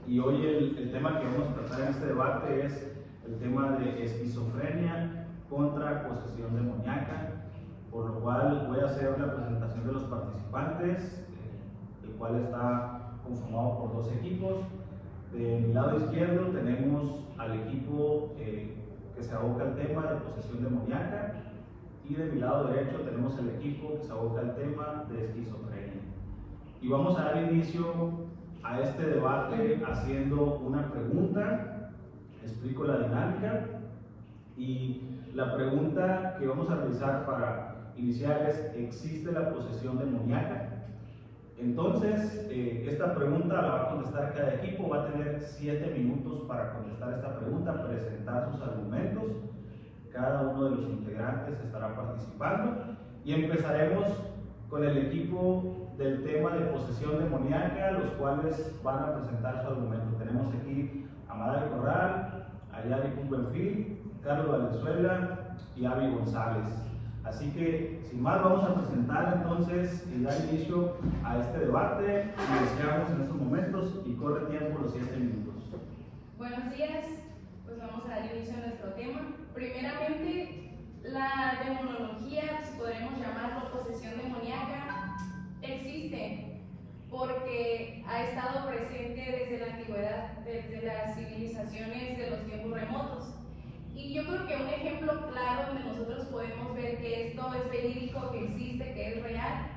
Y hoy el tema que vamos a tratar en este debate es el tema de esquizofrenia contra posesión demoníaca, por lo cual voy a hacer la presentación de los participantes, el cual está conformado por dos equipos. De mi lado izquierdo tenemos al equipo que se aboca al tema de posesión demoníaca, y de mi lado derecho tenemos el equipo que se aboca al tema de esquizofrenia. Y vamos a dar inicio a este debate haciendo una pregunta. Explico la dinámica, y la pregunta que vamos a realizar para iniciar es: ¿existe la posesión demoníaca? Entonces, esta pregunta la va a contestar cada equipo, va a tener 7 minutos para contestar esta pregunta, presentar sus argumentos. Cada uno de los integrantes estará participando y empezaremos con el equipo del tema de posesión demoníaca, los cuales van a presentar su argumento. Tenemos aquí a Madal Corral, a Yari Buenfil, Carlos Valenzuela y Avi González. Así que, sin más, vamos a presentar entonces y dar inicio a este debate. Iniciamos en estos momentos y corre tiempo los 7 minutos. Buenos días, pues vamos a dar inicio a nuestro tema. Primeramente, la demonología, si podremos llamarlo posesión demoníaca, existe porque ha estado presente desde la antigüedad, desde las civilizaciones de los tiempos remotos. Y yo creo que un ejemplo claro donde nosotros podemos ver que esto es verídico, que existe, que es real,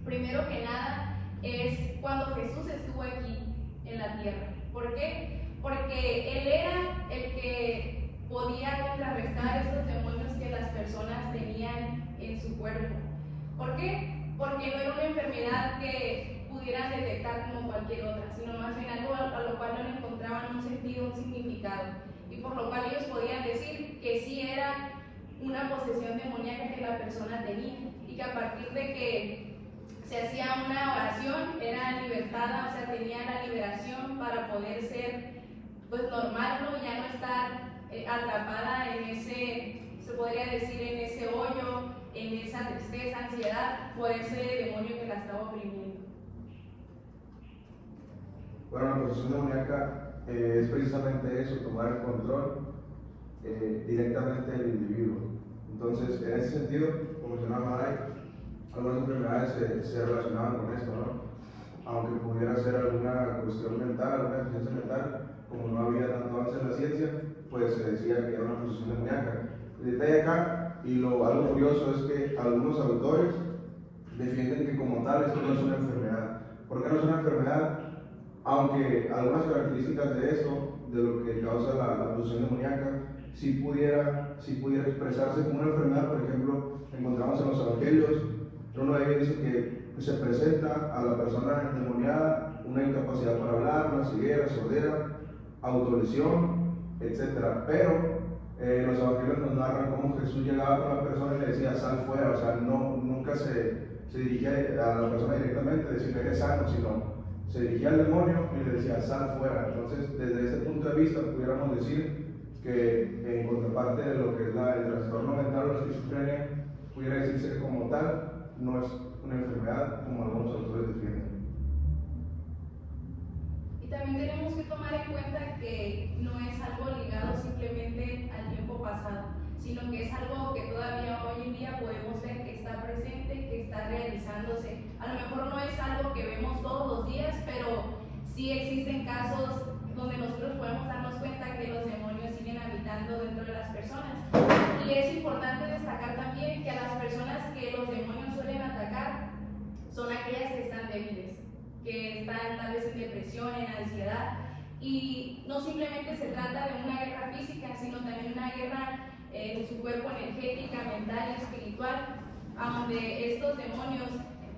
primero que nada, es cuando Jesús estuvo aquí en la tierra. ¿Por qué? Porque Él era el que podía contrarrestar esos demonios que las personas tenían en su cuerpo. ¿Por qué? Porque no era una enfermedad que pudieran detectar como cualquier otra, sino más bien algo a lo cual no le encontraban un sentido, un significado. Y por lo cual ellos podían decir que sí era una posesión demoníaca que la persona tenía, y que a partir de que se hacía una oración era libertada, o sea, tenía la liberación para poder ser pues normal, ¿no? Ya no estar atrapada en ese, se podría decir, en ese hoyo, en esa tristeza, ansiedad por ese demonio que la estaba oprimiendo. Bueno, la posesión demoníaca es precisamente eso, tomar el control directamente del individuo. Entonces, en ese sentido, como mencionaba Maray, algunas enfermedades se relacionaban con esto, ¿no? Aunque pudiera ser alguna cuestión mental, alguna deficiencia mental, como no había tanto avance en la ciencia, pues se decía que era una posesión demoníaca. El detalle acá, y algo curioso, es que algunos autores defienden que como tal esto no es una enfermedad. ¿Por qué no es una enfermedad? Aunque algunas características de esto, de lo que causa la posesión demoníaca, si pudiera expresarse como una enfermedad. Por ejemplo, encontramos en los evangelios, uno de ellos dice que se presenta a la persona endemoniada una incapacidad para hablar, una ceguera, sordera, autolesión, etc. Pero los evangelios nos narran cómo Jesús llegaba con la persona y le decía: sal fuera. O sea, nunca se dirigía a la persona directamente, decirle eres sano, sino se dirigía al demonio y le decía: sal fuera. Entonces, desde ese punto de vista, pudiéramos decir que en contraparte de lo que es el trastorno mental o la esquizofrenia, pudiera decirse que como tal no es una enfermedad como algunos autores defienden. Y también tenemos que tomar en cuenta que no es algo ligado simplemente al tiempo pasado, sino que es algo que todavía hoy en día podemos ver que está presente, que está realizándose. A lo mejor no es algo que vemos todos los días, pero sí existen casos donde nosotros podemos darnos cuenta que los demonios siguen habitando dentro de las personas. Y es importante destacar también que a las personas que los demonios suelen atacar son aquellas que están débiles, que están tal vez en depresión, en ansiedad, y no simplemente se trata de una guerra física, sino también una guerra en su cuerpo, energética, mental y espiritual, a donde estos demonios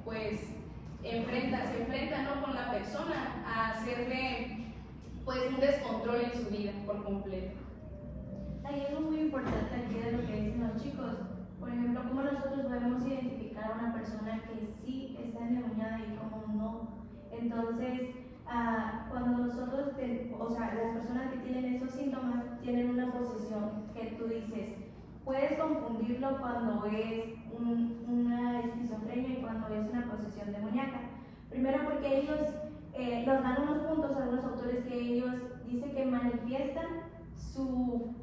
pues se enfrentan, ¿no?, con la persona a hacerle pues un descontrol en su vida por completo. Hay algo muy importante aquí de lo que dicen los chicos. Por ejemplo, cómo nosotros podemos identificar a una persona que sí está endemoniada y cómo no. Entonces, cuando nosotros, las personas que tienen esos síntomas tienen una posesión que tú dices, puedes confundirlo cuando es una esquizofrenia y cuando es una posesión demoníaca. Primero porque ellos nos dan unos puntos, algunos autores, que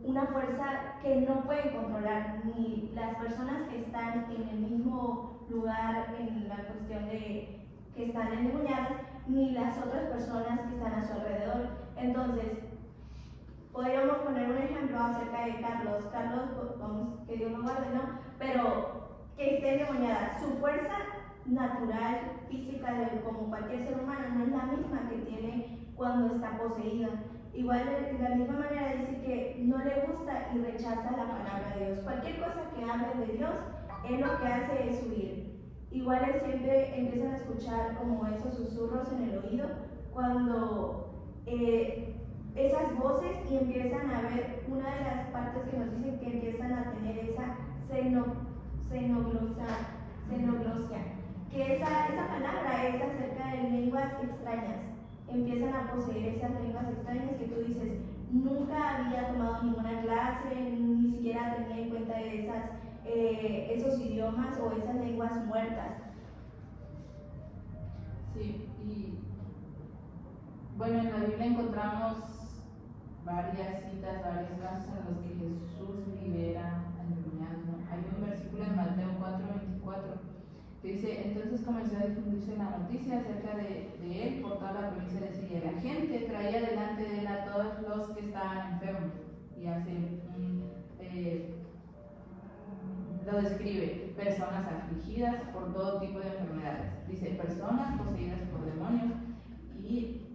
una fuerza que no pueden controlar ni las personas que están en el mismo lugar en la cuestión de que están endemoniadas, ni las otras personas que están a su alrededor. Entonces, podríamos poner un ejemplo acerca de Carlos. Carlos, vamos, que Dios lo guarde, ¿no? Pero que esté endemoniada. Su fuerza natural, física, como cualquier ser humano, no es la misma que tiene cuando está poseída. Igual, de la misma manera, dice que no le gusta y rechaza la palabra de Dios. Cualquier cosa que hable de Dios, él lo que hace es huir. Igual él siempre empiezan a escuchar como esos susurros en el oído cuando esas voces, y empiezan a ver una de las partes que nos dicen que empiezan a tener esa xenoglosia, que esa palabra es acerca de lenguas extrañas. Empiezan a poseer esas lenguas extrañas que tú dices, nunca había tomado ninguna clase, ni siquiera tenía en cuenta esos idiomas o esas lenguas muertas. Sí, y bueno, en la Biblia encontramos varias citas, varios casos en los que Jesús libera endemoniados, ¿no? Hay un versículo en Mateo 4:24 que dice: entonces comenzó a difundirse la noticia acerca de él por toda la provincia de Siria. La gente traía delante de él a todos los que estaban enfermos, y lo describe: personas afligidas por todo tipo de enfermedades. Dice personas poseídas por demonios, y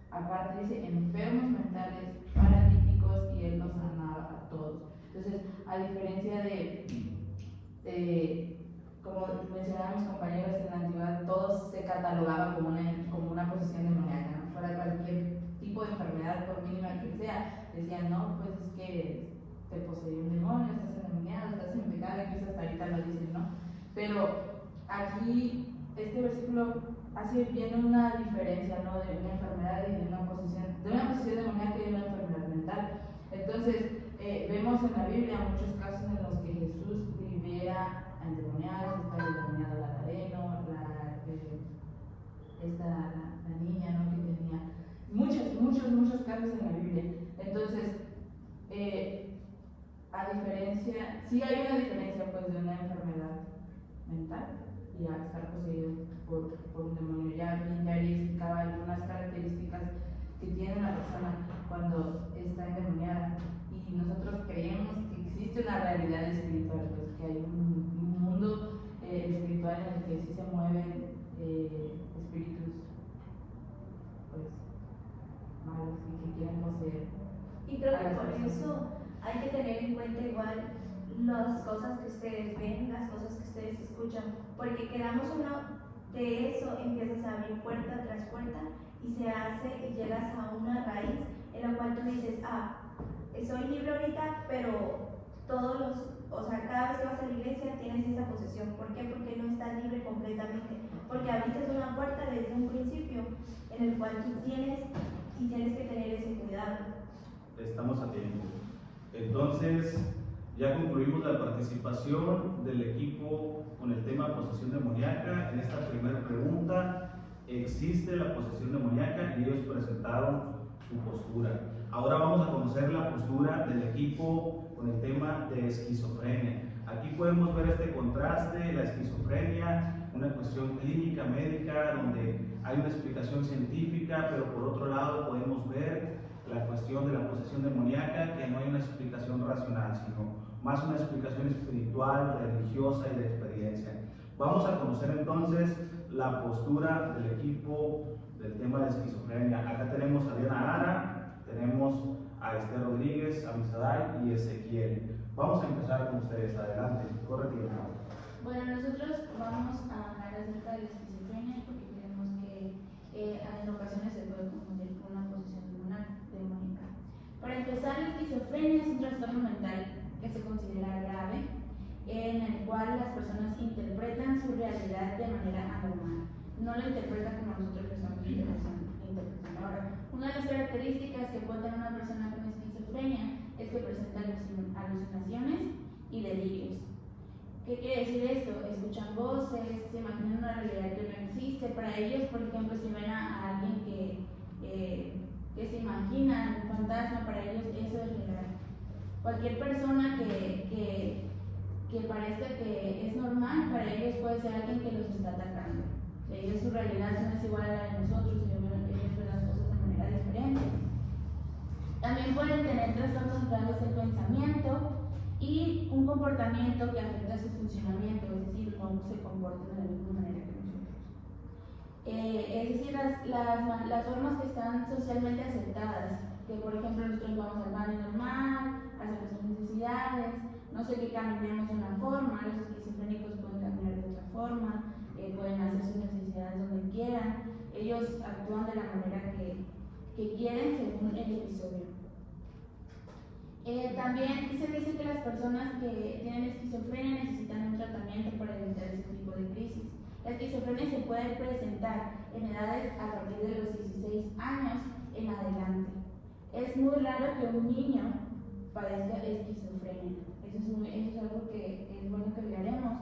aparte dice enfermos mentales, paralíticos, y él los sanaba a todos. Entonces, a diferencia de como mencionaban mis compañeros en la antigüedad, todos se catalogaban como una posesión demoníaca, ¿no? Fuera cualquier tipo de enfermedad, por mínima que sea, decían, no, pues es que te poseyó un demonio, estás endemoniado, estás en pecado, incluso hasta ahorita lo dicen, ¿no? Pero aquí este versículo hace bien una diferencia, ¿no? De una enfermedad y de una posesión demoníaca y de una enfermedad mental. Entonces, vemos en la Biblia muchos casos en los que Jesús libera a endemoniados. Está el endemoniado Gadareno, la niña, ¿no? Que tenía muchos casos en la Biblia. Entonces, a diferencia, sí hay una diferencia pues de una enfermedad mental y a estar poseído por un demonio. Ya explicaba algunas características que tiene una persona cuando está endemoniada, y nosotros creemos que existe una realidad espiritual, pues que hay un mundo espiritual en el que sí se mueven espíritus pues malos y que quieren poseer. Y creo que por eso hay que tener en cuenta igual las cosas que ustedes ven, las cosas que ustedes escuchan, porque quedamos uno de eso, empiezas a abrir puerta tras puerta y se hace y llegas a una raíz en la cual tú dices, soy libre ahorita, pero cada vez que vas a la iglesia tienes esa posesión. ¿Por qué? Porque no estás libre completamente, porque abriste una puerta desde un principio en el cual tú tienes que tener ese cuidado. Estamos a tiempo. Entonces, ya concluimos la participación del equipo con el tema posesión demoníaca. En esta primera pregunta, ¿existe la posesión demoníaca? Y ellos presentaron su postura. Ahora vamos a conocer la postura del equipo con el tema de esquizofrenia. Aquí podemos ver este contraste: la esquizofrenia, una cuestión clínica, médica, donde hay una explicación científica, pero por otro lado podemos ver la cuestión de la posesión demoníaca, que no hay una explicación racional, sino más una explicación espiritual, religiosa y de experiencia. Vamos a conocer entonces la postura del equipo del tema de esquizofrenia. Acá tenemos a Diana Ara, tenemos a Esther Rodríguez, a Misaday y Ezequiel. Vamos a empezar con ustedes. Adelante, corre tiempo. Bueno, nosotros vamos a hablar acerca de la esquizofrenia porque creemos que en ocasiones se puede confundir con una posesión demoníaca. Para empezar, la esquizofrenia es un trastorno mental que se considera grave, en el cual las personas interpretan su realidad de manera anormal. No la interpretan como nosotros lo estamos interpretando ahora. Una de las características que cuenta una persona con esquizofrenia es que presenta alucinaciones y delirios. ¿Qué quiere decir esto? Escuchan voces, se imaginan una realidad que no existe. Para ellos, por ejemplo, si ven a alguien que que se imaginan un fantasma, para ellos eso es real. Cualquier persona que parezca que es normal, para ellos puede ser alguien que los está atacando. Ellos, su realidad no es igual a la de nosotros, ellos ven las cosas de manera diferente. También pueden tener trastornos graves del pensamiento y un comportamiento que afecta su funcionamiento, es decir, no se comportan de la misma manera que nosotros. Es decir, las formas que están socialmente aceptadas, que por ejemplo nosotros vamos al baño normal, hacemos nuestras necesidades, no sé, que caminemos de una forma, los esquizofrénicos pueden caminar de otra forma, pueden hacer sus necesidades donde quieran, ellos actúan de la manera que quieren según el episodio. También se dice que las personas que tienen esquizofrenia necesitan un tratamiento para evitar ese tipo de crisis. La esquizofrenia se puede presentar en edades a partir de los 16 años en adelante. Es muy raro que un niño padezca esquizofrenia. Eso es algo que es bueno que hablaremos.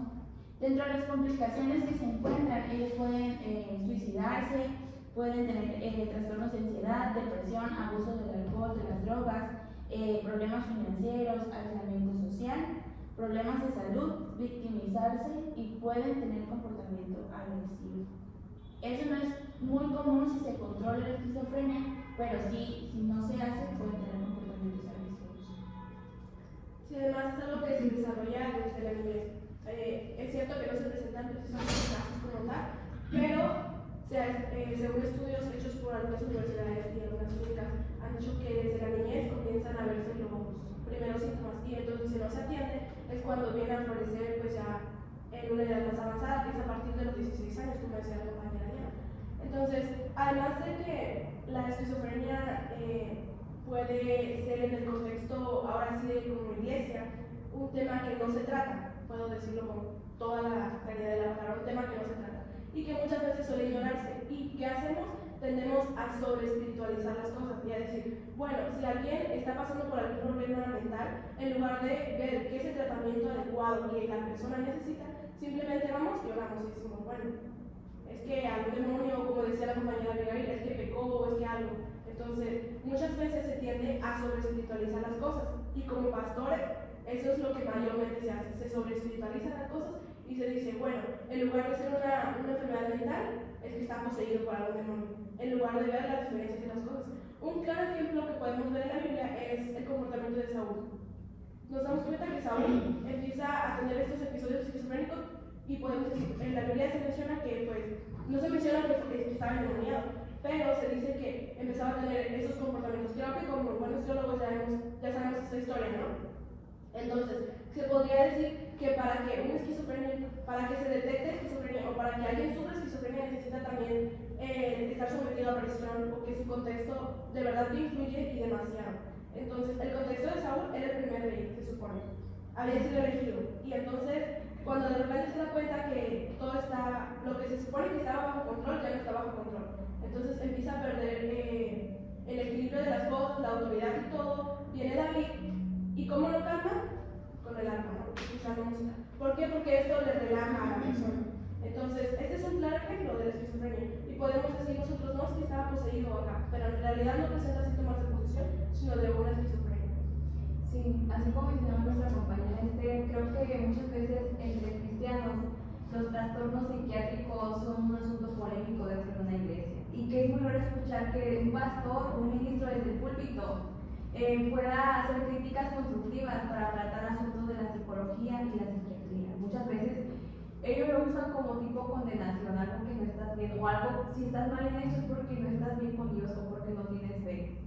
Dentro de las complicaciones que se encuentran, ellos pueden suicidarse, pueden tener trastornos de ansiedad, depresión, abuso del alcohol, de las drogas, problemas financieros, aislamiento social, problemas de salud, victimizarse y pueden tener comportamiento agresivo. Eso no es muy común si se controla la esquizofrenia, pero sí, si no se hace, pueden tener comportamientos agresivos. Sí, además es algo que se desarrolla desde la niñez. Es cierto que no se presentan precisamente casos como tal, pero según estudios hechos por algunas universidades y algunas clínicas, han dicho que desde la niñez comienzan a verse los primeros síntomas, y entonces si no se atiende es cuando viene a florecer pues ya en una edad más avanzada, que es a partir de los 16 años, como decía la compañera Diana. Entonces, además de que la esquizofrenia puede ser en el contexto, ahora sí, como iglesia, un tema que no se trata, puedo decirlo con toda la claridad de la palabra, un tema que no se trata, y que muchas veces suele ignorarse. ¿Y qué hacemos? Tendemos a sobreespiritualizar las cosas y a decir, bueno, si alguien está pasando por algún problema mental, en lugar de ver qué es el tratamiento adecuado que la persona necesita, simplemente vamos y oramos y decimos, bueno, es que algún demonio, como decía la compañera Abigail, es que pecó o es que algo. Entonces, muchas veces se tiende a sobreespiritualizar las cosas, y como pastores, eso es lo que mayormente se hace, se sobreespiritualizan las cosas y se dice, bueno, en lugar de ser una enfermedad mental, es que está poseído por algún demonio, en lugar de ver las diferencias de las cosas. Un claro ejemplo que podemos ver en la Biblia es el comportamiento de Saúl. Nos damos cuenta que Saúl empieza a tener estos episodios esquizofrénicos, y podemos decir, en la Biblia se menciona que, pues, no se menciona que estaba endemoniado, pero se dice que empezaba a tener esos comportamientos. Creo que como buenos teólogos ya sabemos esta historia, ¿no? Entonces, se podría decir que para que para que se detecte esquizofrenia, o para que alguien sufra esquizofrenia, necesita también estar sometido a presión, o que su contexto de verdad le influye y demasiado. Entonces, el contexto de Saúl era el primer rey, se supone. Había sido elegido. Y entonces, cuando de repente se da cuenta que todo está, lo que se supone que estaba bajo control, ya no está bajo control. Entonces empieza a perder el equilibrio de las cosas, la autoridad y todo. Viene David, ¿y cómo lo calma? Con el arpa, ¿no? Escuchando música. ¿Por qué? Porque esto le relaja a la persona. Entonces, este es un claro ejemplo de la esquizofrenia. Y podemos decir nosotros, no, es que estaba poseído acá, pero en realidad no presenta síntomas de posesión, sino de una esquizofrenia. Sí, así como mencionaba nuestra compañera creo que muchas veces entre cristianos los trastornos psiquiátricos son un asunto polémico dentro de una iglesia, y que es muy raro escuchar que un pastor o un ministro desde el púlpito pueda hacer críticas constructivas para tratar asuntos de la psicología y la psiquiatría. Muchas veces ellos lo usan como tipo condenación, algo que no estás bien, o algo, si estás mal en eso es porque no estás bien con Dios o porque no tienes fe.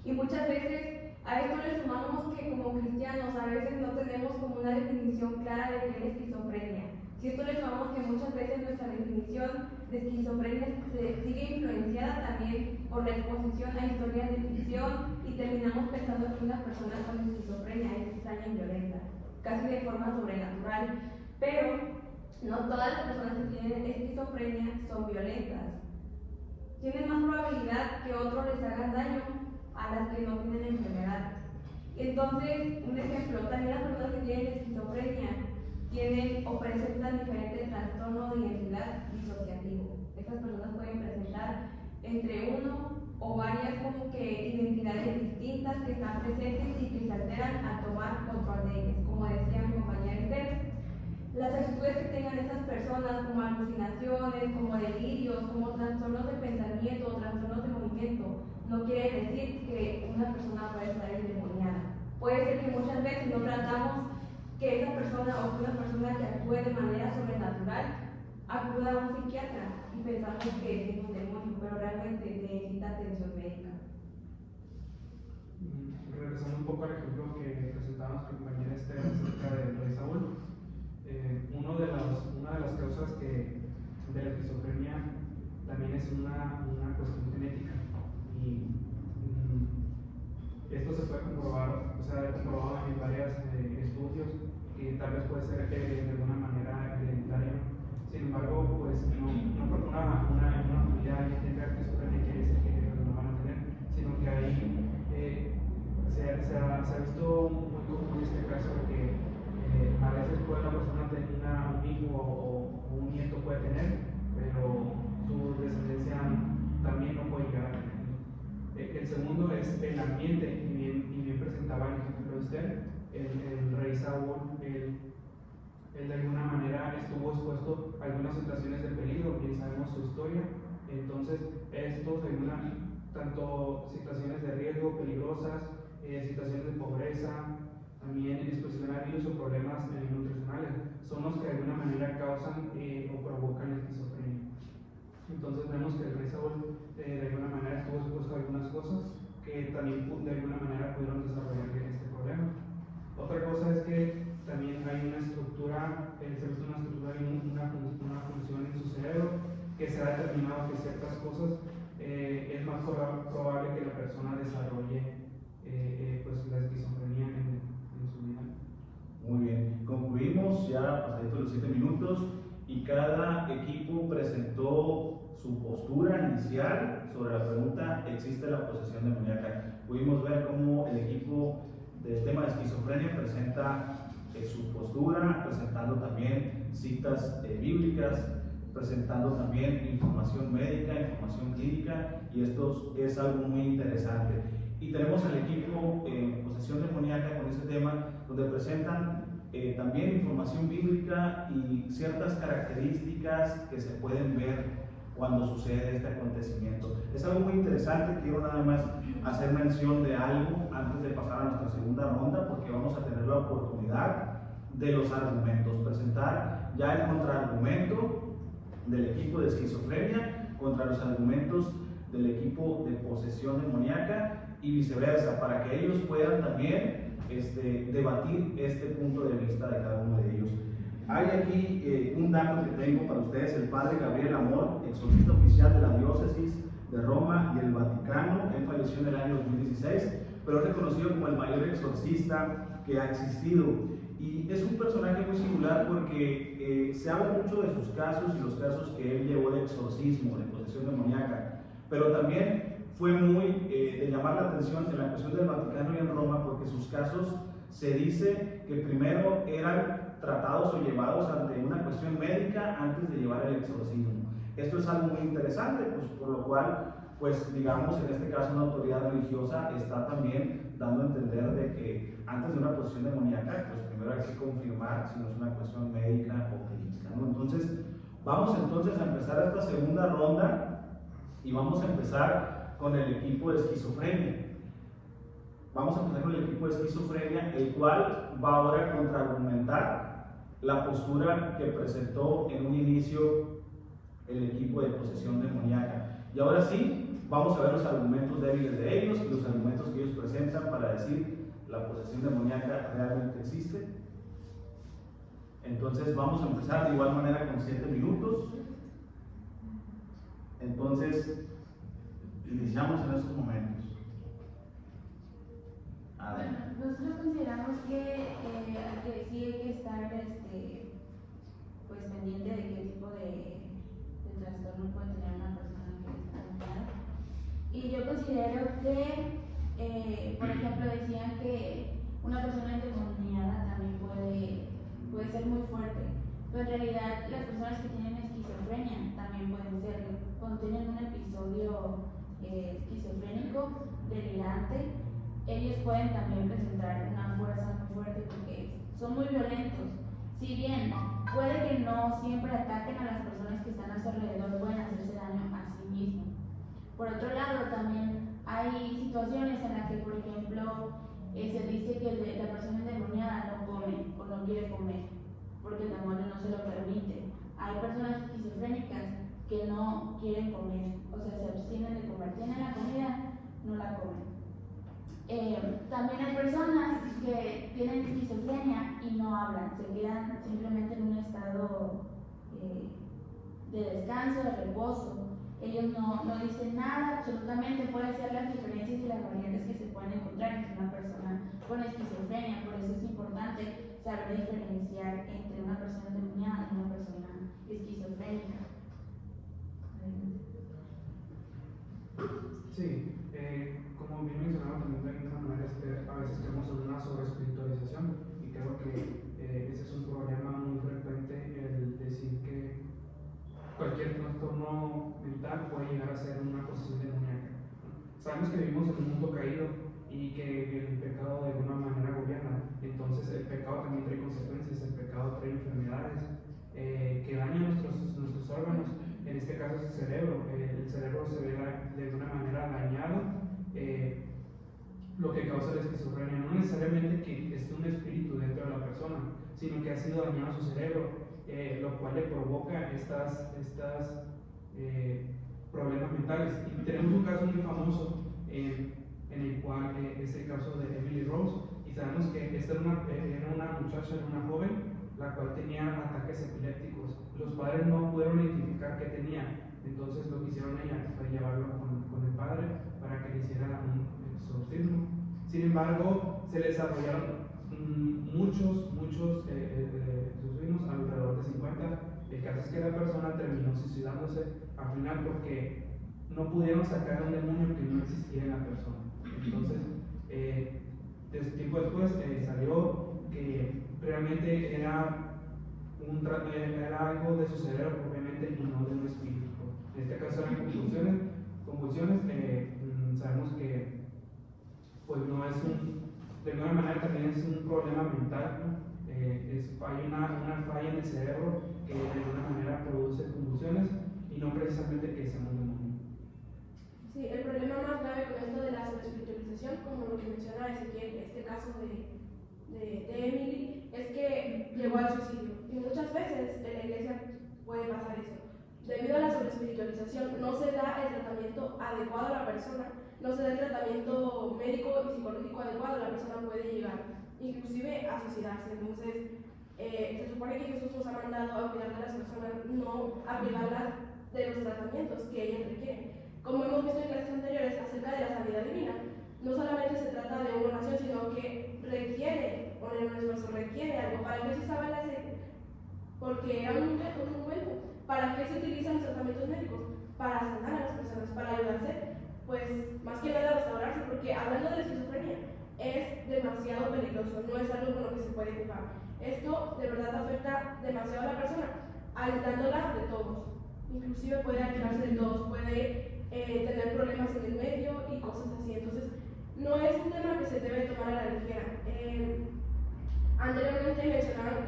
Y muchas veces a esto le sumamos que como cristianos a veces no tenemos como una definición clara de qué es esquizofrenia. Si esto le sumamos que muchas veces nuestra definición de esquizofrenia se sigue influenciada también por la exposición a historias de ficción, y terminamos pensando que una persona con esquizofrenia es extraña y violenta, casi de forma sobrenatural. Pero no todas las personas que tienen esquizofrenia son violentas. Tienen más probabilidad que otros les hagan daño a las que no tienen enfermedad. Entonces, un ejemplo, también las personas que tienen esquizofrenia tienen o presentan diferentes trastornos de identidad disociativo. Estas personas pueden presentar entre uno o varias como tomar control de ellas. Como decía mi compañera Esther, las actitudes que tengan esas personas, como alucinaciones, como delirios, como trastornos de pensamiento o trastornos de movimiento, no quiere decir que una persona puede estar endemoniada. Puede ser que muchas veces no tratamos que esa persona o que una persona que actúe de manera sobrenatural acuda a un psiquiatra y pensamos que es un demonio, pero realmente necesita atención médica. Regresando un poco al ejemplo que presentaba nuestra compañera Esther acerca del rey Saúl, una de las causas de la esquizofrenia también es una cuestión genética, y esto se puede comprobar, o sea, comprobado en varios estudios, y tal vez puede ser de alguna manera hereditaria. Sin embargo, pues no porque una familia ya tenga esquizofrenia quiere decir que lo van a tener, sino que ahí se ha visto muy común este caso de que a veces puede la persona tener un hijo o un nieto puede tener, pero su descendencia también no puede llegar a tener. El segundo es el ambiente, y bien presentaba el ejemplo de usted, el rey Saúl, él de alguna manera estuvo expuesto a algunas situaciones de peligro, bien sabemos su historia, entonces estos tanto situaciones de riesgo peligrosas, situaciones de pobreza, también exposición a virus o problemas nutricionales, son los que de alguna manera causan o provocan la esquizofrenia. Entonces vemos que el rey Saúl de alguna manera estuvo expuesto a algunas cosas que también de alguna manera pudieron desarrollar este problema. Otra cosa es que también hay una estructura, se ha visto una estructura y una función en su cerebro que se ha determinado que ciertas cosas es más probable que la persona desarrolle pues la esquizofrenia en su vida. Muy bien, concluimos ya pasaditos los 7 minutos y cada equipo presentó su postura inicial sobre la pregunta: ¿existe la posesión demoníaca? Pudimos ver cómo el equipo del tema de esquizofrenia presenta su postura, presentando también citas bíblicas, presentando también información médica, información clínica, y esto es algo muy interesante. Y tenemos al equipo posesión demoníaca con ese tema, donde presentan también información bíblica y ciertas características que se pueden ver cuando sucede este acontecimiento. Es algo muy interesante. Quiero nada más hacer mención de algo antes de pasar a nuestra segunda ronda, porque vamos a tener la oportunidad de los argumentos, presentar ya el contraargumento del equipo de esquizofrenia contra los argumentos del equipo de posesión demoníaca y viceversa, para que ellos puedan también debatir este punto de vista de cada uno de ellos. Hay aquí un dato que tengo para ustedes: el padre Gabriel Amor, exorcista oficial de la diócesis de Roma y el Vaticano. Él falleció en el año 2016, pero es reconocido como el mayor exorcista que ha existido. Y es un personaje muy singular porque se habla mucho de sus casos y los casos que él llevó de exorcismo, de posesión demoníaca, pero también fue muy de llamar la atención en la cuestión del Vaticano y en Roma, porque sus casos se dice que primero eran tratados o llevados ante una cuestión médica antes de llevar el exorcismo. Esto es algo muy interesante, pues, por lo cual, pues digamos, en este caso una autoridad religiosa está también dando a entender de que antes de una posesión demoníaca, pues primero hay que confirmar si no es una cuestión médica o clínica, ¿no? Entonces, vamos entonces a empezar esta segunda ronda y vamos a empezar con el equipo de esquizofrenia. Vamos a empezar con el equipo de esquizofrenia, el cual va ahora a contraargumentar la postura que presentó en un inicio el equipo de posesión demoníaca. Y ahora sí, vamos a ver los argumentos débiles de ellos y los argumentos que ellos presentan para decir la posesión demoníaca realmente existe. Entonces vamos a empezar de igual manera con 7 minutos. Entonces iniciamos en estos momentos. Bueno, nosotros consideramos que sí hay que estar pues pendiente de qué tipo de trastorno puede tener una persona que está endemoniada. Y yo considero que, por ejemplo, decían que una persona endemoniada también puede ser muy fuerte, pero en realidad las personas que tienen esquizofrenia también pueden serlo. Cuando tienen un episodio esquizofrénico delirante, ellos pueden también presentar una fuerza muy fuerte porque son muy violentos. Si bien puede que no siempre ataquen a las personas que están a su alrededor, pueden hacerse daño a sí mismos. Por otro lado, también hay situaciones en las que, por ejemplo, se dice que la persona endemoniada no come o no quiere comer porque el demonio no se lo permite. Hay personas esquizofrénicas que no quieren comer, o sea, se abstienen de comer. Tienen la comida, no la comen. También hay personas que tienen esquizofrenia y no hablan, se quedan simplemente en un estado de descanso, de reposo. Ellos no dicen nada, absolutamente. Puede ser las diferencias y las variantes que se pueden encontrar entre una persona con esquizofrenia. Por eso es importante saber diferenciar entre una persona endemoniada y una persona esquizofrénica. Sí, como bien mencionaba también de alguna manera, a veces tenemos una sobreespiritualización y creo que ese es un problema muy frecuente, el decir que cualquier trastorno mental puede llegar a ser una posesión demoníaca. Sabemos que vivimos en un mundo caído y que el pecado de alguna manera gobierna, entonces el pecado también trae consecuencias, el pecado trae enfermedades que dañan nuestros órganos. En este caso es el cerebro se ve de alguna manera dañado, lo que causa la esquizofrenia, no necesariamente que esté un espíritu dentro de la persona, sino que ha sido dañado su cerebro, lo cual le provoca estas problemas mentales. Y tenemos un caso muy famoso en el cual es el caso de Emily Rose, y sabemos que esta era una muchacha, una joven, la cual tenía ataques epilépticos. Los padres no pudieron identificar qué tenía, entonces lo que hicieron ella fue llevarlo con el padre para que le hiciera un exorcismo. Sin embargo, se le desarrollaron muchos exorcismos, alrededor de 50. El caso es que la persona terminó suicidándose al final porque no pudieron sacar un demonio que no existía en la persona. Entonces, tiempo después salió que realmente era algo de su cerebro propiamente y no de un espíritu. En este caso eran convulsiones. Sabemos que pues no es de alguna manera también es un problema mental, ¿no? Hay una falla en el cerebro que de alguna manera produce convulsiones y no precisamente que sea un demonio. Sí, el problema más grave con esto de la sobreespiritualización, como lo que mencionaba Ezequiel, este caso de Emily, es que llegó al suicidio. Y muchas veces en la iglesia puede pasar eso. Debido a la sobreespiritualización, no se da el tratamiento adecuado a la persona, no se da el tratamiento médico y psicológico adecuado, la persona puede llegar inclusive a suicidarse. Entonces, se supone que Jesús nos ha mandado a cuidar de las personas, no a privarlas de los tratamientos que ellas requieren. Como hemos visto en clases anteriores acerca de la sanidad divina, no solamente se trata de una oración, sino que requiere poner un esfuerzo, requiere algo. ¿Para qué se sabe el aceite? Porque era un momento. ¿Para qué se utilizan los tratamientos médicos? Para sanar a las personas, para ayudarse, pues más que nada a restaurarse, porque hablando de la esquizofrenia, es demasiado peligroso, no es algo con lo que se puede jugar. Esto de verdad afecta demasiado a la persona, aislándola de todos. Inclusive puede aislarse de todos, puede tener problemas en el medio y cosas así. Entonces, no es un tema que se debe tomar a la ligera. Anteriormente mencionaron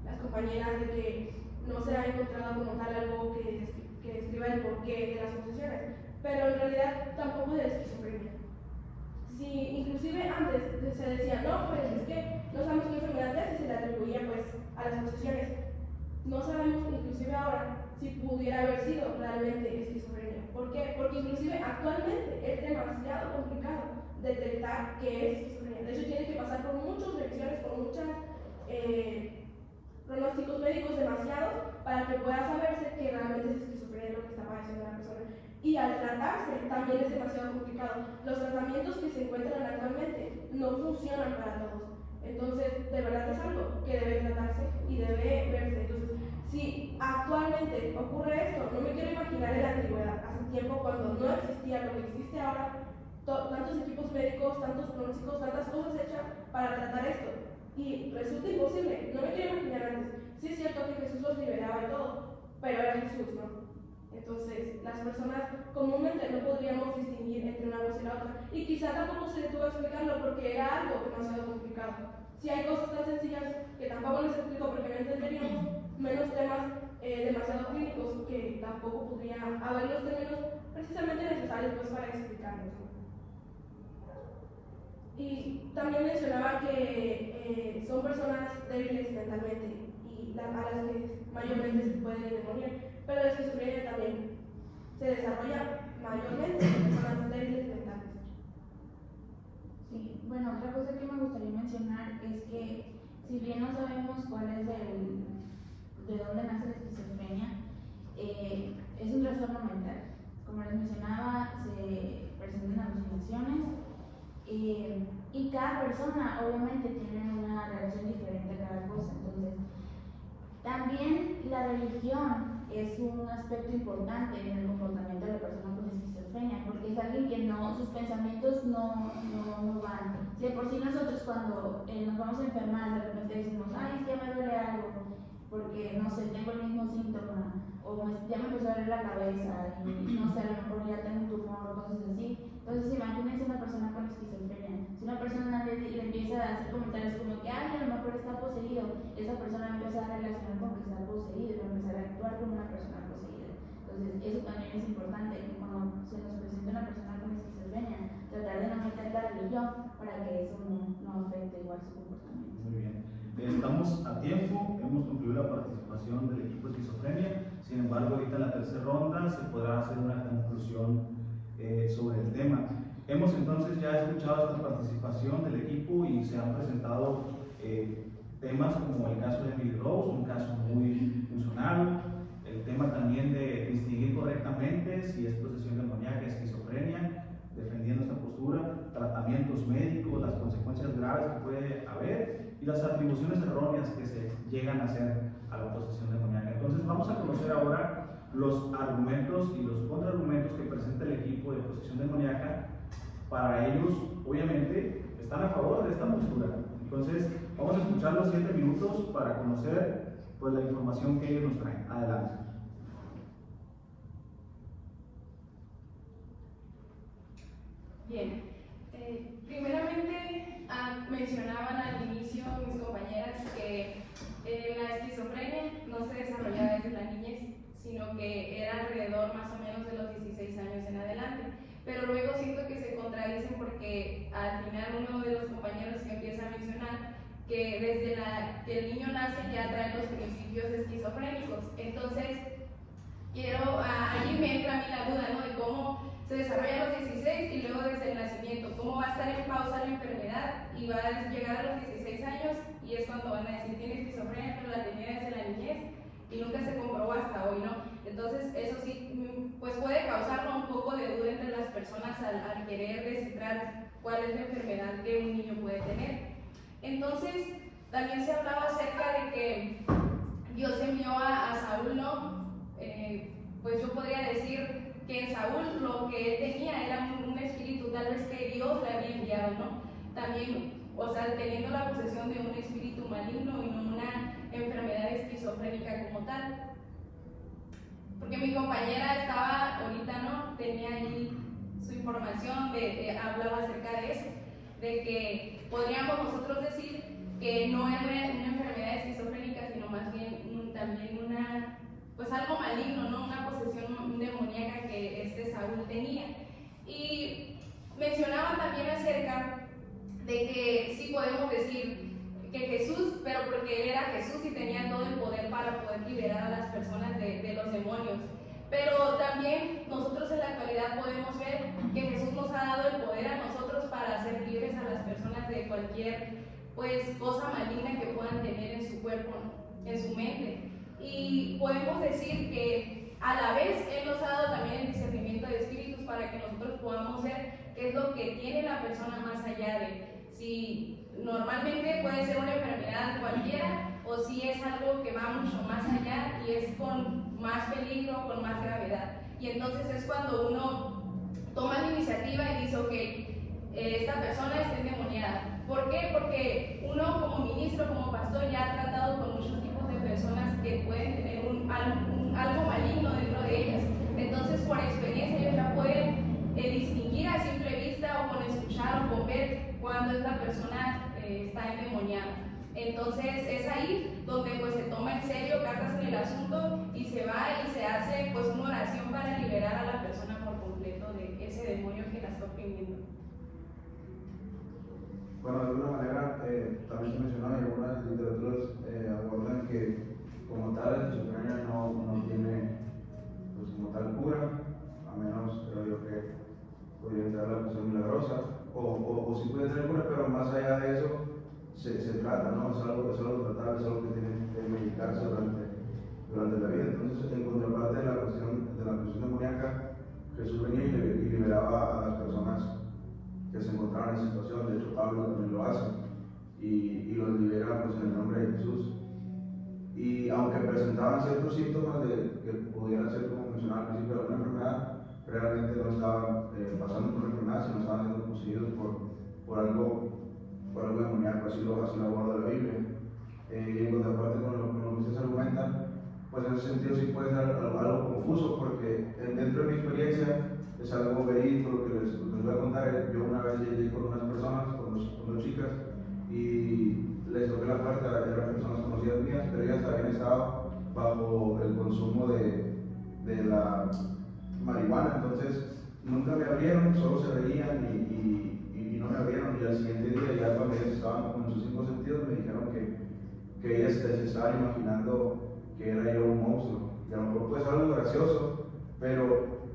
las compañeras de que no se ha encontrado como tal algo que describa el porqué de las posesiones, pero en realidad tampoco de la esquizofrenia. Si inclusive antes se decía, no, pues es que no sabemos qué enfermedad es y se le atribuía pues a las posesiones. No sabemos inclusive ahora si pudiera haber sido realmente esquizofrenia. ¿Por qué? Porque inclusive actualmente es demasiado complicado detectar que es esquizofrenia. De hecho, tiene que pasar por muchas revisiones, por muchos pronósticos médicos demasiados para que pueda saberse que realmente es esquizofrenia lo que está padeciendo la persona. Y al tratarse también es demasiado complicado. Los tratamientos que se encuentran actualmente no funcionan para todos. Entonces, de verdad es algo que debe tratarse y debe verse. Entonces, si actualmente ocurre esto, no me quiero imaginar en la antigüedad, hace tiempo cuando no existía lo que existe ahora, tantos equipos médicos, tantos pronósticos, tantas cosas hechas para tratar esto. Y resulta imposible, no me quiero imaginar antes. Sí es cierto que Jesús los liberaba y todo, pero era Jesús, ¿no? Entonces, las personas comúnmente no podríamos distinguir entre una voz y la otra. y quizá tampoco se detuvo a explicarlo porque era algo demasiado complicado. Si hay cosas tan sencillas que tampoco les explico porque no entenderíamos, menos temas demasiado clínicos que tampoco podría haber los términos precisamente necesarios pues, para explicarlos. Y también mencionaba que son personas débiles mentalmente y a las que mayormente se pueden endemoniar, pero la esquizofrenia también se desarrolla mayormente en personas débiles mentales. Sí, bueno, otra cosa que me gustaría mencionar es que si bien no sabemos cuál es de dónde nace la esquizofrenia, es un trastorno mental. Como les mencionaba, se presentan alucinaciones y cada persona obviamente tiene una reacción diferente a cada cosa. Entonces, también la religión es un aspecto importante en el comportamiento de la persona con esquizofrenia, porque es alguien que sus pensamientos no van. Si de por sí nosotros cuando nos vamos a enfermar, de repente decimos, ay, es que me duele algo, porque no sé, tengo el mismo síntoma, o ya me empezó a doler la cabeza, y no sé, a lo mejor ya tengo un tumor o cosas así. Entonces, imagínense una persona con esquizofrenia. Si una persona le empieza a hacer comentarios como que, ay, a lo mejor está poseído, esa persona va a empezar a relacionar con que está poseído y va a empezar a actuar como una persona poseída. Entonces, eso también es importante, que cuando se nos presenta una persona con esquizofrenia, tratar de no meter la religión para que eso no afecte igual su comportamiento. Muy bien. Estamos a tiempo, hemos concluido la participación del equipo de esquizofrenia, sin embargo ahorita en la tercera ronda se podrá hacer una conclusión sobre el tema. Hemos entonces ya escuchado esta participación del equipo y se han presentado temas como el caso de Emily Rose, un caso muy funcional, el tema también de distinguir correctamente si es posesión demoníaca, esquizofrenia, defendiendo esta postura, tratamientos médicos, las consecuencias graves que puede haber y las atribuciones erróneas que se llegan a hacer a la posesión demoníaca. Entonces vamos a conocer ahora los argumentos y los contraargumentos que presenta el equipo de posesión demoníaca. Para ellos, obviamente, están a favor de esta postura. Entonces vamos a escuchar los 7 minutos para conocer pues, la información que ellos nos traen. Adelante. Bien, primeramente mencionaban al inicio mis compañeras que la esquizofrenia no se desarrollaba desde la niñez, sino que era alrededor más o menos de los 16 años en adelante. Pero luego siento que se contradicen porque al final uno de los compañeros que empieza a mencionar que desde que el niño nace ya trae los principios esquizofrénicos. Entonces, allí me entra a mí la duda, ¿no? De cómo se desarrolla a los 16 y luego desde el nacimiento, cómo va a estar en pausa la enfermedad y va a llegar a los 16 años y es cuando van a decir tiene esquizofrenia, pero la tenía desde la niñez y nunca se comprobó hasta hoy, ¿no? Entonces eso sí, pues puede causar un poco de duda entre las personas al querer descifrar cuál es la enfermedad que un niño puede tener. Entonces también se hablaba acerca de que Dios envió a Saúl, ¿no? Pues yo podría decir que en Saúl lo que él tenía era un espíritu tal vez que Dios le había enviado, ¿no? También, o sea, teniendo la posesión de un espíritu maligno y no una enfermedad esquizofrénica como tal. Porque mi compañera estaba ahorita, ¿no? Tenía ahí su información, hablaba acerca de eso, de que podríamos nosotros decir que no es una enfermedad esquizofrénica, sino más bien también pues algo maligno, ¿no? Una posesión demoníaca que Saúl tenía. Y mencionaban también acerca de que sí podemos decir que Jesús, pero porque él era Jesús y tenía todo el poder para poder liberar a las personas de los demonios. Pero también nosotros en la actualidad podemos ver que Jesús nos ha dado el poder a nosotros para hacer libres a las personas de cualquier pues cosa maligna que puedan tener en su cuerpo, en su mente. Y podemos decir que a la vez Él nos ha dado también el discernimiento de espíritus para que nosotros podamos ver qué es lo que tiene la persona más allá de si normalmente puede ser una enfermedad cualquiera o si es algo que va mucho más allá y es con más peligro, con más gravedad. Y entonces es cuando uno toma la iniciativa y dice, ok, esta persona está endemoniada. ¿Por qué? Porque uno como ministro, como pastor, ya ha tratado con muchos tipos de personas que pueden tener algo maligno dentro de ellas. Entonces, por experiencia, ellos ya pueden distinguir a simple vista o con está endemoniada. Entonces es ahí donde pues se toma en serio cartas en el asunto y se va y se hace pues una oración para liberar a la persona por completo de ese demonio que la está oprimiendo. Bueno, de alguna manera, también se mencionaba y algunas literaturas abordan que como tal la esquizofrenia no tiene pues, como tal cura, a menos creo yo que podría entrar la cuestión milagrosa, o sí puede tener cura, pero más allá de eso se trata, ¿no? Es algo tratable, es algo que tiene que medicarse durante la vida. Entonces, en contraparte de la cuestión demoníaca, Jesús venía y liberaba a las personas que se encontraban en situación. De hecho, Pablo también lo hace y los libera pues, en el nombre de Jesús. Y aunque presentaban ciertos síntomas que pudieran ser, como mencionaba al principio, de una enfermedad, realmente no estaban pasando por una enfermedad, sino estaban siendo poseídos por algo demoníaco, así lo aborda la Biblia. Y en contraparte con lo que ustedes argumentan, pues en ese sentido sí puede ser algo confuso, porque dentro de mi experiencia es algo verídico lo que les voy a contar. Yo una vez llegué con unas personas, con dos chicas, y les toqué la puerta, eran personas conocidas mías, pero ellas habían estado bajo el consumo de la marihuana, entonces nunca me abrieron, solo se reían y no me abrieron. Y al siguiente día, ya cuando ellas estaban con sus 5 sentidos, me dijeron que ellas se estaban imaginando que era yo un monstruo. Y a lo mejor puede ser algo gracioso, pero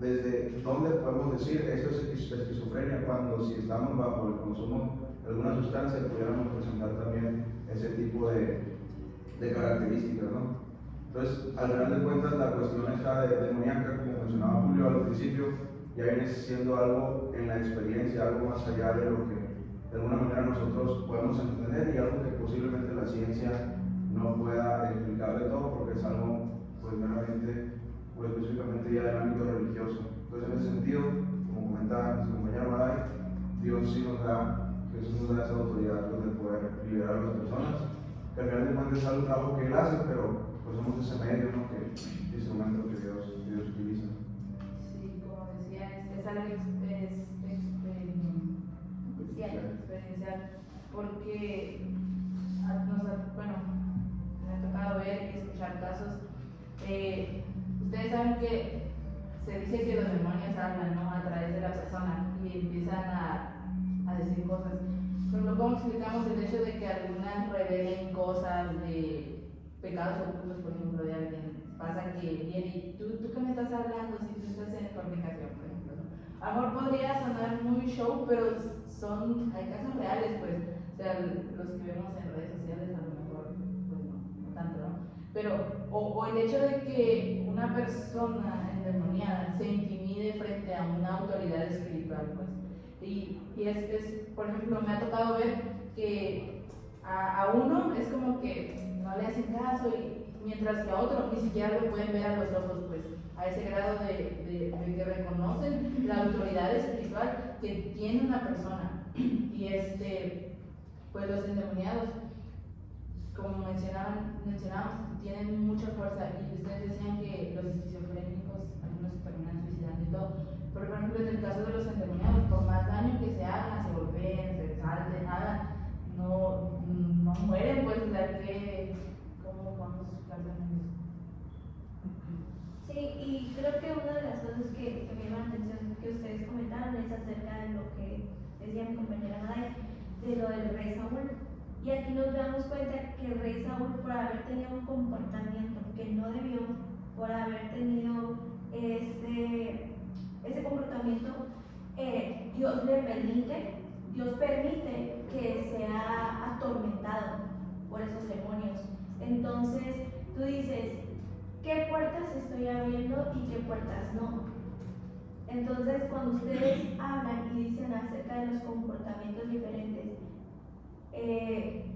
¿desde dónde podemos decir esto es esquizofrenia cuando si estamos bajo el consumo de alguna sustancia pudiéramos presentar también ese tipo de características, ¿no? Entonces, al final de cuentas, la cuestión está demoníaca, como mencionaba Julio al principio, ya viene siendo algo en la experiencia, algo más allá de lo que de alguna manera nosotros podemos entender y algo que posiblemente la ciencia no pueda explicar de todo porque es algo pues meramente o específicamente ya del ámbito religioso. Entonces en ese sentido, como comentaba nuestro compañero Maday, Dios sí Jesús nos da esa autoridad pues, de poder liberar a las personas, que al final de cuentas es algo que Él hace, pero pues somos ese medio, ¿no? Que instrumento que Dios utiliza. Sí, como decía, es algo experiencial, porque bueno, me ha tocado ver y escuchar casos. Ustedes saben que se dice que los demonios hablan, ¿no? A través de la persona y empiezan a decir cosas. Pero ¿cómo explicamos el hecho de que algunas revelen cosas de pecados ocultos, por ejemplo, de alguien? Pasa que viene y ¿tú qué me estás hablando si tú estás en fornicación, por ejemplo? A lo mejor podría sonar muy show, pero hay casos reales, pues. O sea, los que vemos en redes sociales a lo mejor, pues no tanto, ¿no? Pero, o el hecho de que una persona endemoniada se intimide frente a una autoridad espiritual, pues. Y por ejemplo, me ha tocado ver que a uno es como que no le hacen caso, mientras que a otro ni siquiera lo pueden ver a los ojos, pues, a ese grado de que reconocen la autoridad espiritual que tiene una persona. Y pues los endemoniados, como mencionábamos, tienen mucha fuerza, y ustedes decían que los esquizofrénicos, algunos se terminan suicidando y todo, pero por ejemplo en el caso de los endemoniados, por más daño que se hagan, se golpeen, se salten, nada, no mueren, pues, ¿cómo vamos a hablar de eso? Sí, y creo que una de las cosas que me llama la atención que ustedes comentaron es acerca de lo que decía mi compañera Maday, de lo del rey Saúl. Y aquí nos damos cuenta que el rey Saúl, por haber tenido un comportamiento que no debió, por haber tenido ese comportamiento, Dios permite que sea atormentado por esos demonios. Entonces tú dices, ¿qué puertas estoy abriendo y qué puertas no? Entonces cuando ustedes hablan y dicen acerca de los comportamientos diferentes,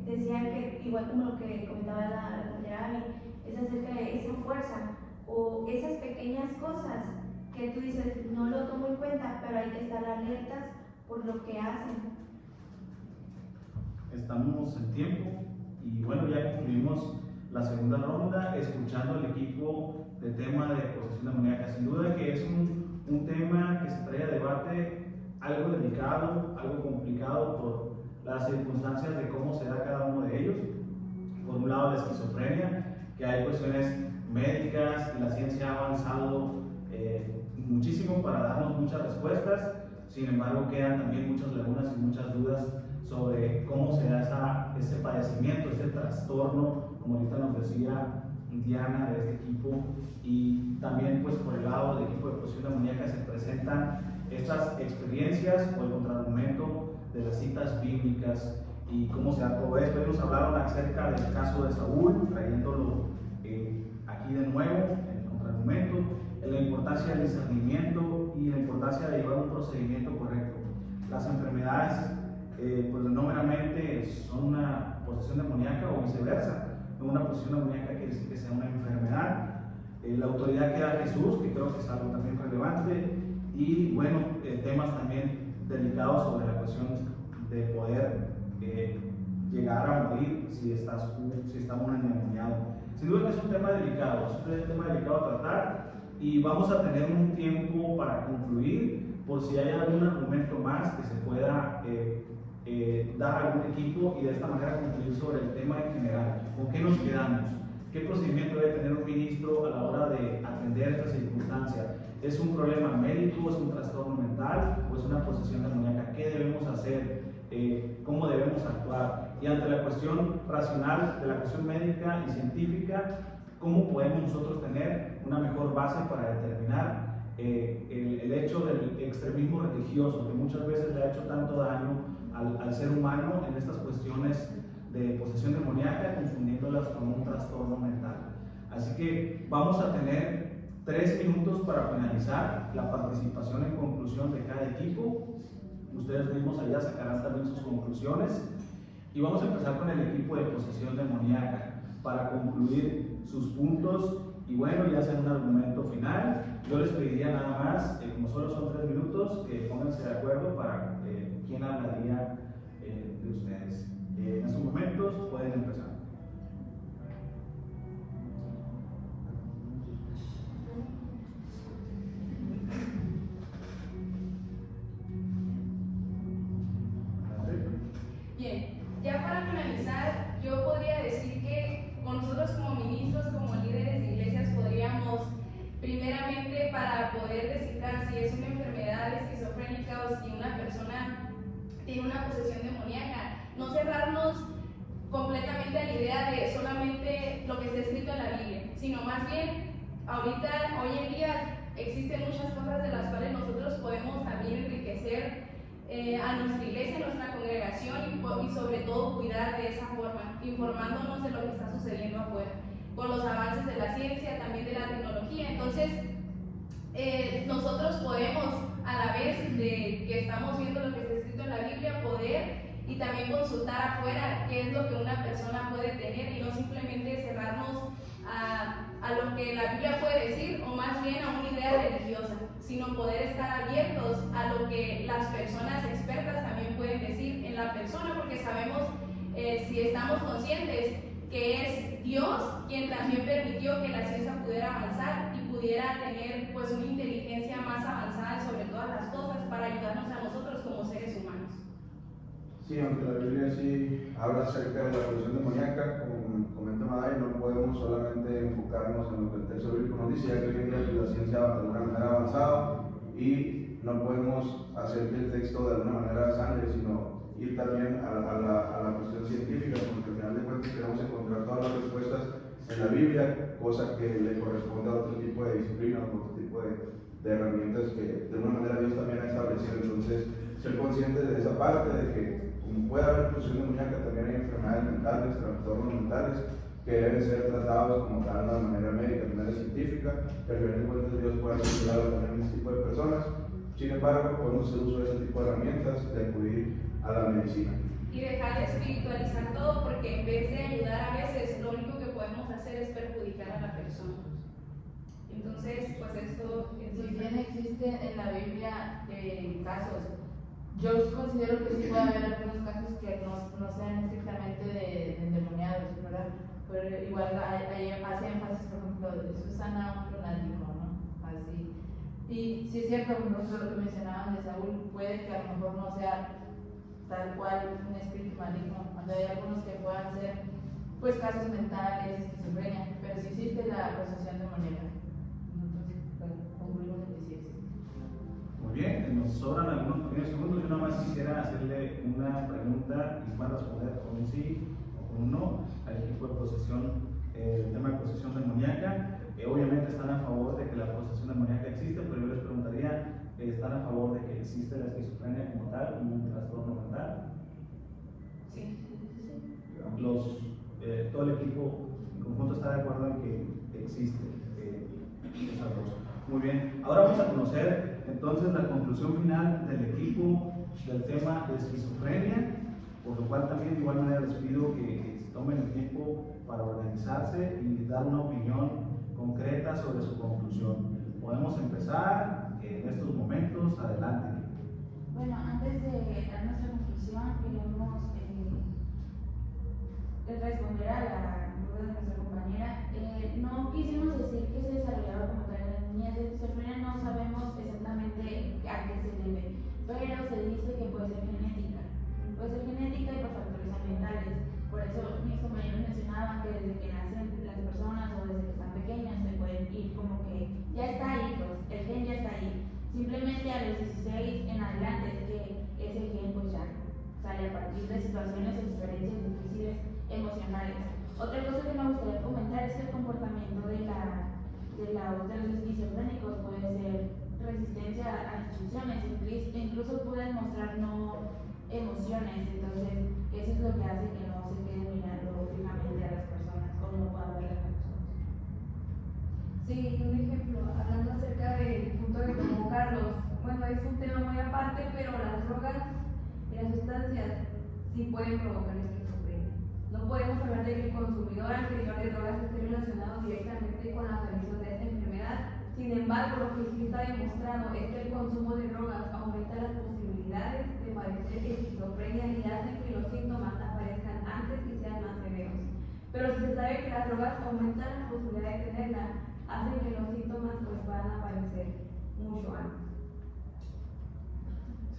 decían que, igual como lo que comentaba la compañera Abby, es acerca de esa fuerza o esas pequeñas cosas que tú dices, no lo tomo en cuenta, pero hay que estar alertas por lo que hacen. Estamos en tiempo y bueno, ya concluimos la segunda ronda escuchando al equipo de tema de posesión demoníaca. Sin duda que es un tema que se trae a debate, algo delicado, algo complicado por las circunstancias de cómo se da cada uno de ellos. Por un lado, la esquizofrenia, que hay cuestiones médicas y la ciencia ha avanzado muchísimo para darnos muchas respuestas. Sin embargo, quedan también muchas lagunas y muchas dudas sobre cómo se da ese padecimiento, ese trastorno, como ahorita nos decía Diana de este equipo. Y también, pues, por el lado del equipo de posesión demoníaca se presentan estas experiencias o el contraargumento de las citas bíblicas y cómo se da todo esto. Ellos hablaron acerca del caso de Saúl, trayéndolo aquí de nuevo en el contraargumento, en la importancia del discernimiento y la importancia de llevar un procedimiento correcto. Las enfermedades, pues no meramente son una posesión demoníaca o viceversa. Una posesión demoníaca quiere decir que sea una enfermedad. La autoridad que da Jesús, que creo que es algo también relevante, y bueno, temas también delicados sobre la cuestión de poder llegar a morir si está uno endemoniado. Sin duda que es un tema delicado, es un tema delicado a tratar, y vamos a tener un tiempo para concluir por si hay algún argumento más que se pueda dar a algún equipo y de esta manera concluir sobre el tema en general. ¿Con qué nos quedamos? ¿Qué procedimiento debe tener un ministro a la hora de atender esta circunstancia? ¿Es un problema médico, es un trastorno mental o es una posesión demoníaca? ¿Qué debemos hacer? ¿Cómo debemos actuar? Y ante la cuestión racional, de la cuestión médica y científica, ¿cómo podemos nosotros tener una mejor base para determinar el hecho del extremismo religioso, que muchas veces le ha hecho tanto daño al ser humano en estas cuestiones de posesión demoníaca, confundiéndolas con un trastorno mental? Así que vamos a tener 3 minutos para finalizar la participación en conclusión de cada equipo. Ustedes mismos allá sacarán también sus conclusiones. Y vamos a empezar con el equipo de posesión demoníaca para concluir sus puntos y bueno, ya hacer un argumento final. Yo les pediría nada más, como solo son 3 minutos, que pónganse de acuerdo para quién hablaría de ustedes. En estos momentos pueden empezar. Bien, ya para finalizar, yo podría decir que con nosotros como ministros, como líderes de iglesias, podríamos, primeramente, para poder descifrar si es una enfermedad esquizofrénica o si una persona tiene una posesión demoníaca, no cerrarnos completamente a la idea de solamente lo que está escrito en la Biblia, sino más bien, ahorita, hoy en día, existen muchas cosas de las cuales nosotros podemos también enriquecer a nuestra iglesia, a nuestra congregación y sobre todo cuidar de esa forma, informándonos de lo que está sucediendo afuera, con los avances de la ciencia, también de la tecnología. Entonces, nosotros podemos, a la vez de que estamos viendo lo que está escrito en la Biblia, poder y también consultar afuera qué es lo que una persona puede tener y no simplemente cerrarnos a lo que la Biblia puede decir o más bien a una idea religiosa, sino poder estar abiertos a lo que las personas expertas también pueden decir en la persona, porque sabemos, si estamos conscientes, que es Dios quien también permitió que la ciencia pudiera avanzar y pudiera tener pues una inteligencia más avanzada sobre todas las cosas para ayudarnos a nosotros como seres humanos. Sí, aunque la Biblia sí habla acerca de la posesión demoníaca, como comenta Madai, no podemos solamente enfocarnos en lo que el texto bíblico nos dice, ya que hoy en día la ciencia de alguna manera ha avanzado y no podemos hacer que el texto de alguna manera sangre, sino ir también a la cuestión científica, porque al final de cuentas queremos encontrar todas las respuestas en la Biblia, cosa que le corresponde a otro tipo de disciplina, a otro tipo de herramientas que de alguna manera Dios también ha establecido. Entonces, ser conscientes de esa parte, de que como puede haber posesión demoníaca, también hay enfermedades mentales, trastornos mentales, que deben ser tratados como tal de una manera médica, de manera científica, que al final de cuentas Dios pueda ayudar también a este tipo de personas. Sin embargo, podemos hacer uso de ese tipo de herramientas, de acudir a la medicina. Y dejar de espiritualizar todo, porque en vez de ayudar a veces, lo único que podemos hacer es perjudicar a la persona. Entonces, pues esto es... Si bien existe en la Biblia casos, yo considero que sí puede haber algunos casos que no sean estrictamente de endemoniados, ¿verdad? Pero igual hace énfasis, por ejemplo, Susana a un lunático, ¿no? Así. Y sí es cierto, por ejemplo, lo que mencionaban de Saúl, puede que a lo mejor no sea tan tal cual un espíritu maligno, cuando hay algunos que puedan ser pues casos mentales, esquizofrenia, pero sí existe la posesión demoníaca. Entonces, bueno, concluimos en que sí existe. Muy bien, nos sobran algunos pequeños segundos. Yo nada más quisiera hacerle una pregunta y van a responder con un sí o con un no al equipo de posesión, el tema de posesión demoníaca. Obviamente están a favor de que la posesión demoníaca existe, pero yo les preguntaría, ¿están a favor de que existe la esquizofrenia como tal, como un trastorno mental? Sí. Todo el equipo en conjunto está de acuerdo en que existe esa cosa. Muy bien, ahora vamos a conocer entonces la conclusión final del equipo del tema de esquizofrenia, por lo cual también de igual manera les pido que se tomen el tiempo para organizarse y dar una opinión concreta sobre su conclusión. Podemos empezar en estos momentos, adelante. Bueno, antes de dar nuestra conclusión, queremos responder a la duda de nuestra compañera. No quisimos decir que se desarrollaba como tal en las niñas de esquizofrenia, no sabemos exactamente a qué se debe, pero se dice que puede ser genética. Puede ser genética y por factores ambientales. Por eso mis compañeros mencionaban que desde que nacen las personas o desde que están pequeñas se pueden ir como que ya está ahí, pues el gen ya está ahí. Simplemente a los 16 en adelante es que ese gen pues ya sale a partir de situaciones o experiencias difíciles emocionales. Otra cosa que me gustaría comentar es que el comportamiento de los esquizofrénicos puede ser resistencia a instrucciones, incluso pueden mostrar no emociones, entonces eso es lo que hace que no se queden mirando fijamente a las personas o no puedan ver a las personas. Sí, un ejemplo, hablando acerca del punto que tomó Carlos, bueno, es un tema muy aparte, pero las drogas y las sustancias sí pueden provocar esquizofrenia. No podemos hablar de que el consumidor anterior de drogas esté relacionado directamente con la aparición de esta enfermedad. Sin embargo, lo que sí está demostrado es que el consumo de drogas aumenta las posibilidades de padecer esquizofrenia y hace que los síntomas aparezcan antes y sean más severos. Pero si se sabe que las drogas aumentan la posibilidad de tenerla, hacen que los síntomas pues van a aparecer mucho antes.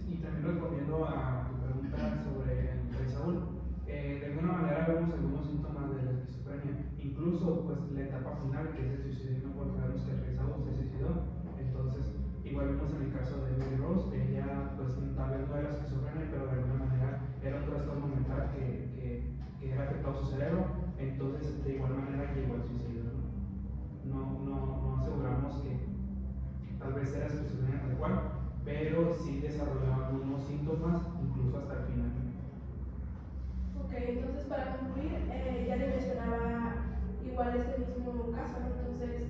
Y también respondiendo a tu pregunta sobre el rey Saúl, de alguna manera vemos algunos síntomas de la esquizofrenia, incluso pues la etapa final que es el suicidio, no porque sabemos que el rey Saúl se suicidó. Entonces igual vemos en el caso de Emily Rose, ella pues tal vez no era esquizofrenia, pero de alguna manera era un trastorno mental que era afectado a su cerebro, entonces de igual manera llegó al suicidio. No aseguramos que tal vez era esquizofrenia tal cual, pero sí desarrollaba algunos síntomas incluso hasta el final. Ok, entonces para concluir, ya le mencionaba igual este mismo caso, ¿no? Entonces,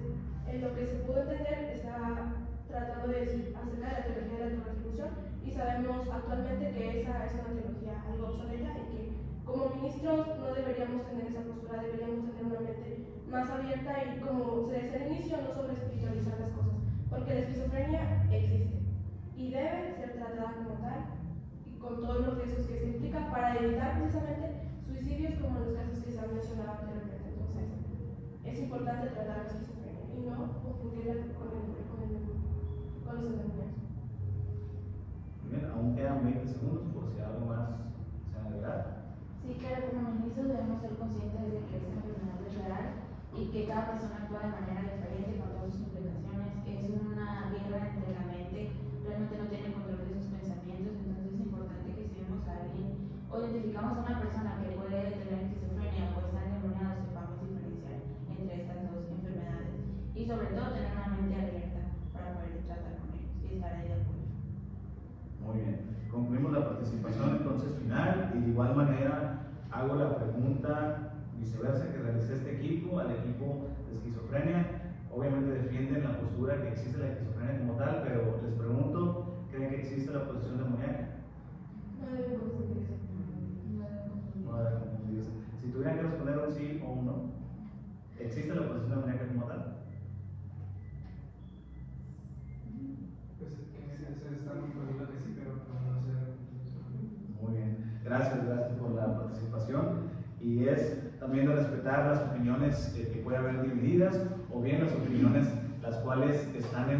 en lo que se pudo entender, está tratando de decir acerca de la teología de la autorretribución y sabemos actualmente que esa es una teología algo obsoleta y que como ministros no deberíamos tener esa postura, deberíamos tener una mente más abierta y como se decía al inicio, no sobre espiritualizar las cosas, porque la esquizofrenia existe y debe ser tratada como tal y con todos los riesgos que se implica para evitar precisamente suicidios como en los casos que se han mencionado anteriormente. Entonces, es importante tratar la esquizofrenia y no confundirla con los endemoniados. Bien, aún quedan 20 segundos por si algo más se agregar. Sí, claro, como ministros debemos ser conscientes de que esta enfermedad es real y que cada persona actúa de manera diferente con todas sus implicaciones. Es una guerra entre la mente, realmente no tiene control de sus pensamientos, entonces es importante que si vemos a alguien o identificamos a una persona que puede tener esquizofrenia o está endemoniado, sepamos diferenciar entre estas dos enfermedades y sobre todo tener una mente abierta para poder tratar con ellos y estar ahí de apoyo. Muy bien, concluimos la participación entonces final y de igual manera hago la pregunta viceversa que realicé este equipo al equipo de esquizofrenia. Obviamente defienden la postura que existe la esquizofrenia como tal, pero les pregunto, ¿creen que existe la posesión demoníaca? No debe confundirse. No debe confundirse. Si tuvieran que responder un sí o un no, ¿existe la posesión demoníaca como tal? Pues se está muy seguro que sí, pero no sé. Muy bien, gracias por la participación y es también de respetar las opiniones que puede haber divididas o bien las opiniones las cuales están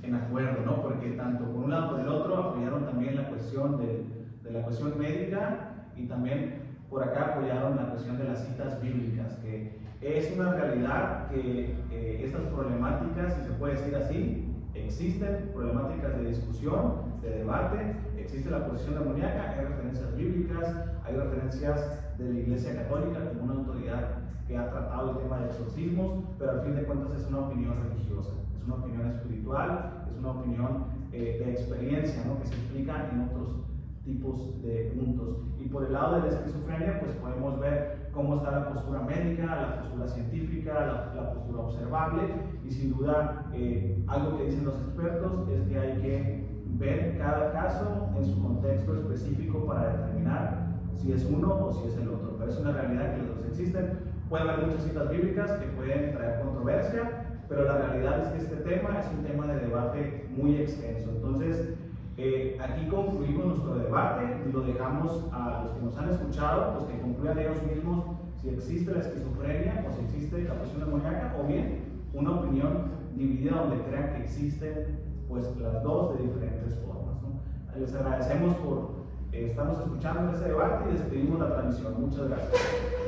en acuerdo, ¿no? Porque tanto por un lado como por el otro apoyaron también la cuestión de la cuestión médica, y también por acá apoyaron la cuestión de las citas bíblicas, que es una realidad que estas problemáticas, si se puede decir así, existen problemáticas de discusión, de debate, existe la posición demoníaca, hay referencias bíblicas, hay referencias de la Iglesia Católica como una autoridad que ha tratado el tema de exorcismos, pero al fin de cuentas es una opinión religiosa, es una opinión espiritual, es una opinión de experiencia, ¿no?, que se explica en otros tipos de puntos. Y por el lado de la esquizofrenia, pues podemos ver cómo está la postura médica, la postura científica, la postura observable, y sin duda algo que dicen los expertos es que hay que ver cada caso en su contexto específico para determinar si es uno o si es el otro. Pero es una realidad que los dos existen. Puede haber muchas citas bíblicas que pueden traer controversia, pero la realidad es que este tema es un tema de debate muy extenso. Entonces, aquí concluimos nuestro debate y lo dejamos a los que nos han escuchado, pues que concluyan ellos mismos si existe la esquizofrenia o si existe la posesión demoníaca, o bien una opinión dividida donde crean que existen pues las dos de diferentes formas, ¿no? Les agradecemos por estarnos escuchando en este debate y despedimos la transmisión. Muchas gracias.